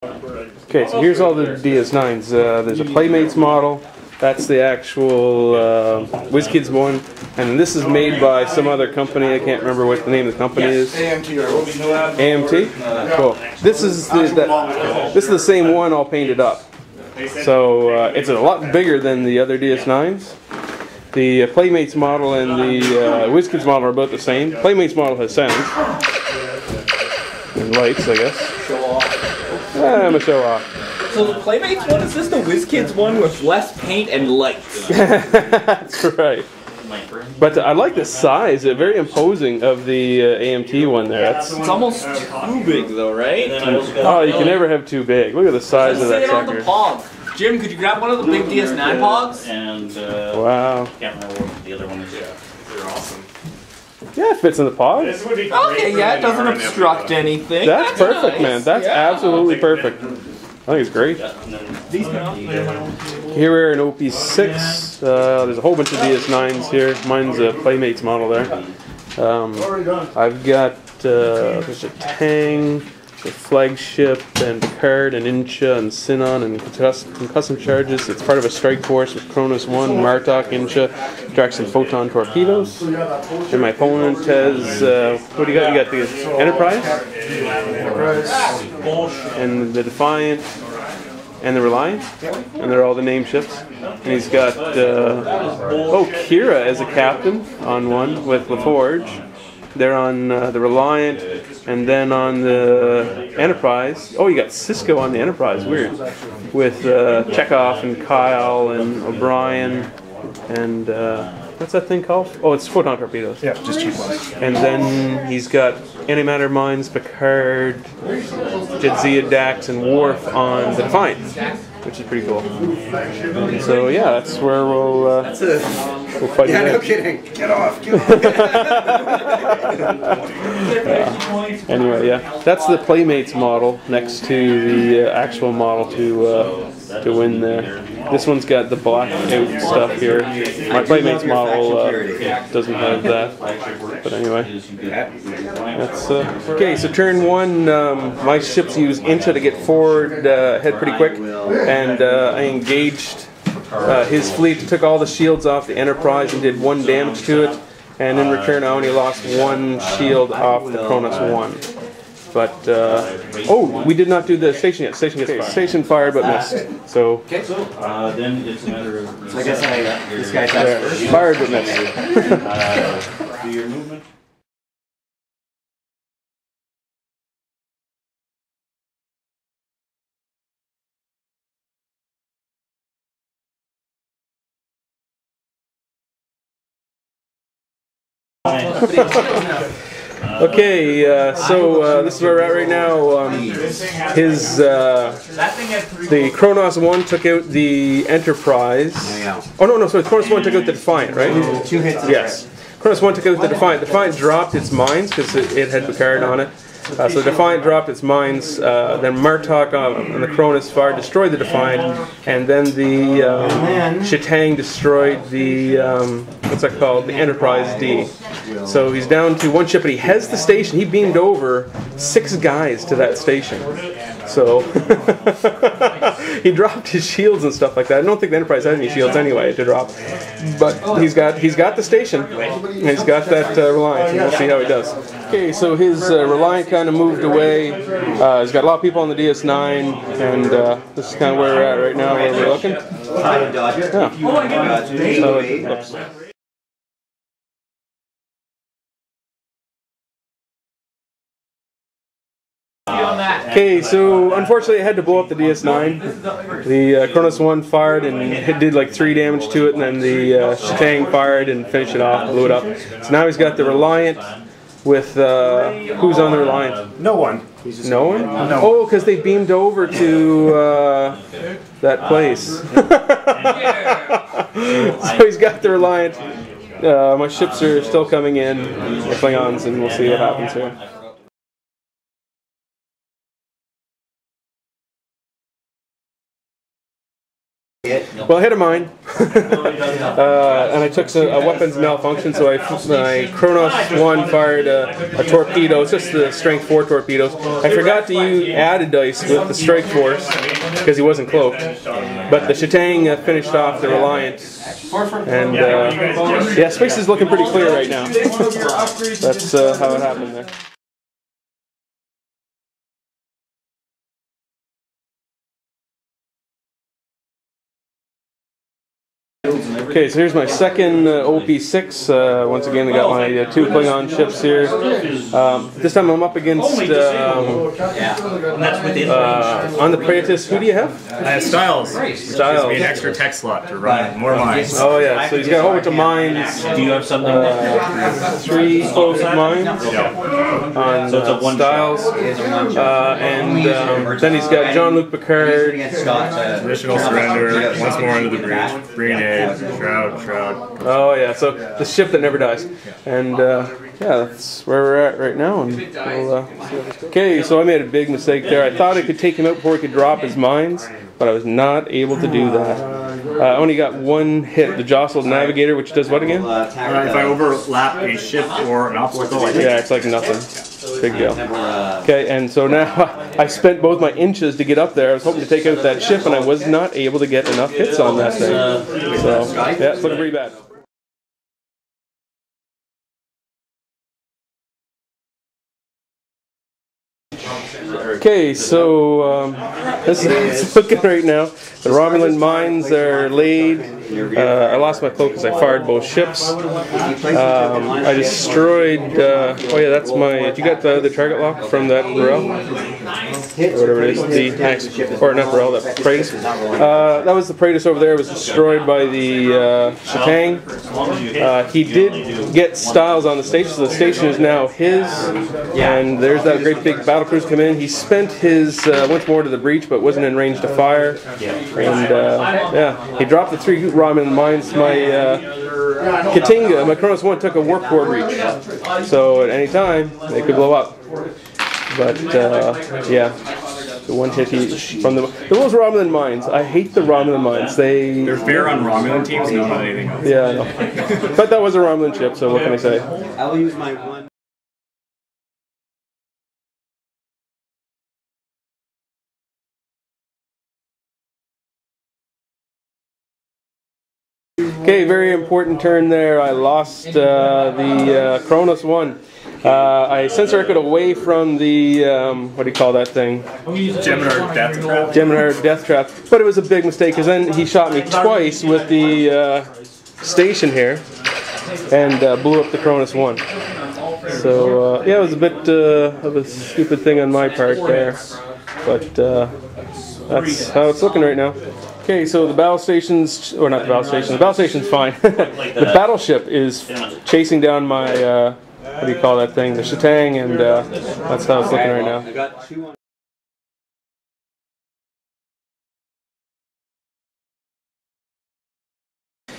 Okay, so here's all the DS9s. There's a Playmates model. That's the actual WizKids one, and this is made by some other company. I can't remember what the name of the company is. AMT. Cool. This is the same one all painted up. So it's a lot bigger than the other DS9s. The Playmates model and the WizKids model are about the same. Playmates model has sound and lights, I guess. I'm a show off. So the Playmates one, is this the WizKids one with less paint and lights? That's right. But I like the size, very imposing of the AMT one there. It's almost too big though, right? Oh, you can never have too big. Look at the size of that sucker. Jim, could you grab one of the big DS9 pogs? And wow. Can't remember what the other one is. Yeah, they're awesome. Yeah, it fits in the pod. Okay, yeah, it doesn't obstruct anything. That's perfect, man. That's absolutely perfect. I think it's great. Here we're in OP6. There's a whole bunch of DS9s here. Mine's a Playmates model there. I've got there's a Tang, the Flagship, and Picard, and Incha, and Sinon, and custom charges. It's part of a strike force with Cronus 1, Martok, Incha, Drax, and Photon torpedoes. And my opponent has, what do you got? You got the Enterprise, and the Defiant, and the Reliant, and they're all the name ships. And he's got, Kira as a captain on one with LaForge. They're on the Reliant, and then on the Enterprise. Oh, you got Cisco on the Enterprise. Weird. With Chekhov and Kyle and O'Brien and what's that thing called? Oh, it's Photon torpedoes. Yeah, just cheap ones. And then he's got Antimatter Mines, Picard, Jadzia, Dax, and Worf on the Defiant, which is pretty cool. And so yeah, that's where we'll fight. Yeah, no kidding. Get off. Get off. Anyway, yeah, that's the Playmates model next to the actual model to win there. This one's got the black out stuff here. My Playmates model doesn't have that. But anyway, that's okay. So turn one, my ships use Incha to get forward, head pretty quick, and I engaged his fleet, took all the shields off the Enterprise and did 1 damage to it, and in return I only lost 1 shield off the Cronus 1. But, oh, we did not do the station yet. Station gets fired. Station fired but missed. So, then it's a matter of... So I guess this guy's first. Fired but missed. Do your movement. Okay, so this is where we're at right now. The Kronos 1 took out the Enterprise. Oh no, sorry, Kronos 1 took out the Defiant, right? 2 hits. Yes. Kronos 1 took out the Defiant. Defiant dropped its mines because it had Picard on it. So the Defiant dropped its mines, then Martok and the Cronus fired, destroyed the Defiant, and then the Shatang destroyed the, what's that called, the Enterprise D. So he's down to 1 ship, but he has the station. He beamed over 6 guys to that station. So he dropped his shields and stuff like that. I don't think the Enterprise had any shields anyway to drop, but he's got the station, and he's got that Reliant, and we'll see how he does. Okay, so his Reliant kind of moved away. He's got a lot of people on the DS9, and this is kind of where we're at right now, where we're looking. Yeah. Okay, so unfortunately I had to blow up the DS9. The Cronus 1 fired and it did like 3 damage to it, and then the Shatang fired and finished it off, blew it up. So now he's got the Reliant with, who's on the Reliant? No one. No one? No. Oh, because they beamed over to that place. So he's got the Reliant. My ships are still coming in, the Klingons, and we'll see what happens here. Well, I hit a mine. and I took a weapons malfunction, so my Kronos 1 fired a torpedo. It's just the strength 4 torpedoes. I forgot to add a dice with the strike force because he wasn't cloaked. But the Shatang finished off the Reliant. And yeah, space is looking pretty clear right now. That's how it happened there. Okay, so here's my second OP6. Once again, I got my 2 Klingon ships here. This time I'm up against on the Praetus. Who do you have? I have Styles. Styles. Gives me an extra tech slot to run more mines. Oh yeah, so he's got a whole bunch of mines. Do you have something? 3 close mines Yeah. on So it's a one Styles, and then he's got Jean-Luc Picard. Additional surrender. Once more into the breach. Grenade. Shroud. Oh yeah, so the ship that never dies, and yeah, that's where we're at right now. And we'll, okay, so I made a big mistake there. I thought I could take him out before he could drop his mines, but I was not able to do that. I only got 1 hit, the Jostled Navigator, which does what again? If I overlap a ship or an obstacle, I Yeah, it's like nothing. Big deal. Okay, and so now I spent both my inches to get up there. I was hoping to take out that ship, and I was not able to get enough hits on that thing. So yeah, it's looking pretty bad. Okay, so this is looking right now. The Romulan mines are laid. I lost my cloak because I fired both ships. I destroyed. Oh yeah, that's my. Did you get the target lock from that Burrell? Or whatever it is. Or not Burrell, that Praetus. That was the Praetus over there. It was destroyed by the Shatang. He did get Styles on the station, so the station is now his. And there's that great big battle cruise come in. He spent his once more to the breach, but wasn't in range to fire. And yeah, he dropped the 3 Romulan mines. My Katinga, my Kronos 1 took a warp core breach, so at any time they could blow up. But yeah, the 1 hit from those Romulan mines. I hate the Romulan mines. They're fair on Romulan teams, not on anything else. Yeah, I know. But that was a Romulan ship, so what can I say? I will use my 1. Okay, very important turn there. I lost the Kronos 1. I sensor echoed away from the, what do you call that thing? Gemini Death Trap. Gemini Death Trap. But it was a big mistake because then he shot me twice with the station here and blew up the Kronos 1. So, yeah, it was a bit of a stupid thing on my part there. But that's how it's looking right now. Okay, so the battle stations, or not the battle station's fine. The battleship is chasing down my, what do you call that thing, the Shatang, and that's how it's looking right now.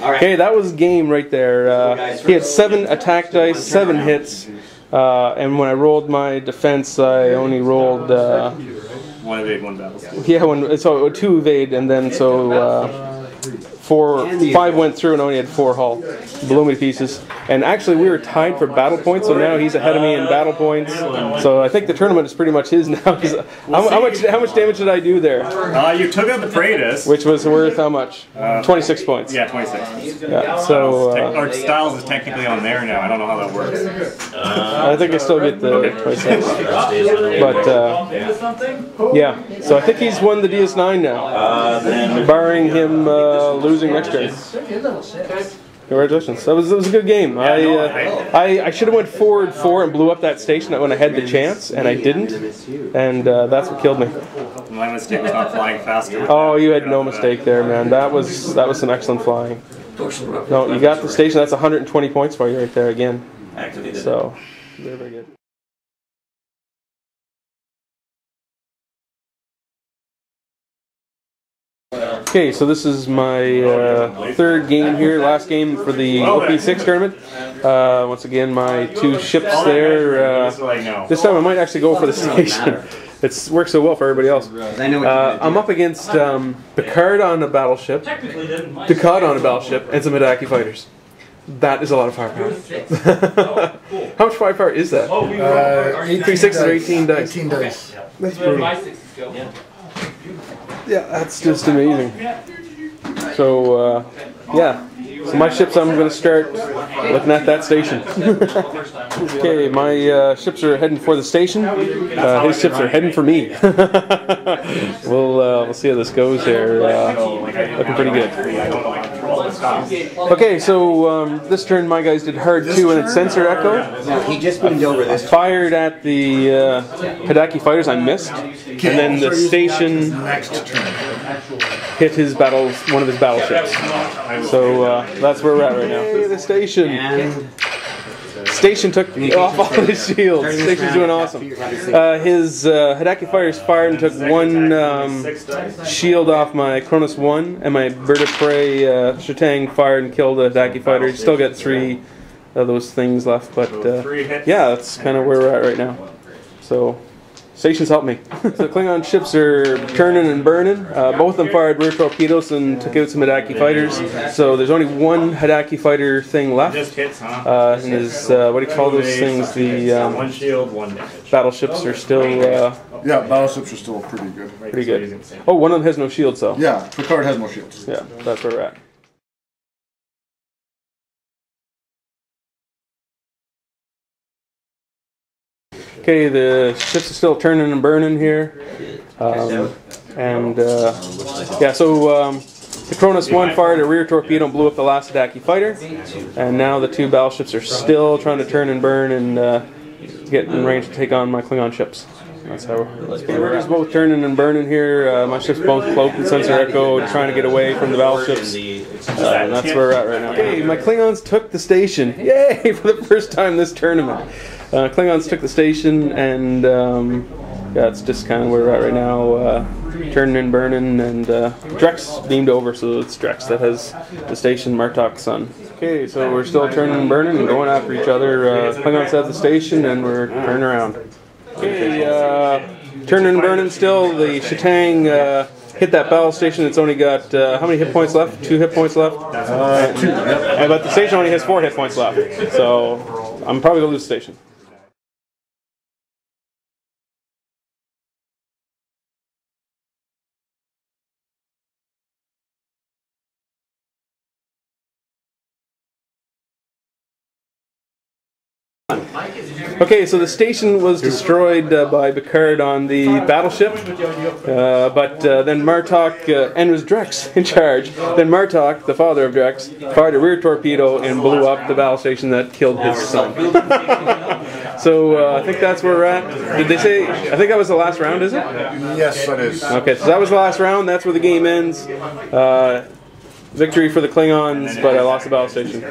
Okay, that was game right there. He had 7 attack dice, 7 hits, and when I rolled my defense, I only rolled 1 evade, 1 battle. yeah, so 2 evade, and then so 5 went through and only had 4 hull. Blew me to pieces. And actually we were tied for battle points, so now he's ahead of me in battle points. So I think the tournament is pretty much his now. How much damage did I do there? You took out the Praetus. Which was worth how much? 26 points. Yeah, 26. Yeah, so or Styles is technically on there now. I don't know how that works. I think I still get the 26. But yeah, so I think he's won the DS9 now, barring him losing next turn. Congratulations. That was a good game. I should have went forward 4 and blew up that station when I had the chance, and I didn't, and that's what killed me. My mistake was not flying faster. Oh, you had no mistake there, man. That was some excellent flying. No, you got the station. That's 120 points for you right there again. So, very, very good. Okay, so this is my 3rd game here, last game for the OP6 tournament. Once again, my 2 ships there. This time I might actually go for the station. It works so well for everybody else. I'm up against Picard on a battleship, Ducat on a battleship, and some Hidaki fighters. That is a lot of firepower. How much firepower is that? 3 6s or 18 dice? 18 dice. That's brutal. Yeah, that's just amazing. So, yeah. So my ships, I'm going to start looking at that station. Okay, my ships are heading for the station. His ships are heading for me. We'll see how this goes here. Looking pretty good. Okay, so this turn my guys did hard 2 and its sensor echo. He just moved over this. Fired at the Hidaki fighters, I missed. And then the station hit his one of his battleships. So that's where we're at right now. Hey, the station. Station took off all his shields. Station's doing awesome. His Hidaki fighters fired and took 1 shield off my Cronus 1, and my Bird of Prey Shatang fired and killed a Hidaki fighter. Still got 3 of those things left, but yeah, that's kind of where we're at right now. So. Stations help me. So the Klingon ships are turning and burning. Both of them fired rear torpedoes and took out some Hidaki fighters. So there's only 1 Hidaki fighter thing left. And his, what do you call those things? The 1 shield, 1 damage. Battleships are still... yeah, battleships are still pretty good. Pretty good. Oh, one of them has no shields though. Yeah, Picard has no shields. Yeah, that's where we're at. Okay, the ships are still turning and burning here. Yeah, so the Cronus 1 fired a rear torpedo and blew up the last Hidaki fighter. And now the 2 battleships are still trying to turn and burn and get in range to take on my Klingon ships. That's how we're just both turning and burning here. My ships both cloaked and sensor echo, trying to get away from the battleships. And that's where we're at right now. Okay, my Klingons took the station. Yay! For the first time this tournament. Klingons took the station, and yeah, it's just kind of where we're at right now. Turning and burning, and Drex beamed over, so it's Drex that has the station, Martok's son. Okay, so we're still turning and burning and going after each other. Klingons have the station, and we're turning around. Okay, turning and burning still. The Shatang hit that battle station. It's only got, how many hit points left? 2 hit points left? 2, yep. But the station only has 4 hit points left, so I'm probably going to lose the station. Okay, so the station was destroyed by Picard on the battleship, but then Martok, and was Drex in charge, then Martok, the father of Drex, fired a rear torpedo and blew up the battle station that killed his son. So I think that's where we're at. Did they say, I think that was the last round, is it? Yes, that is. Okay, so that was the last round, that's where the game ends. Victory for the Klingons, but I lost the battle station.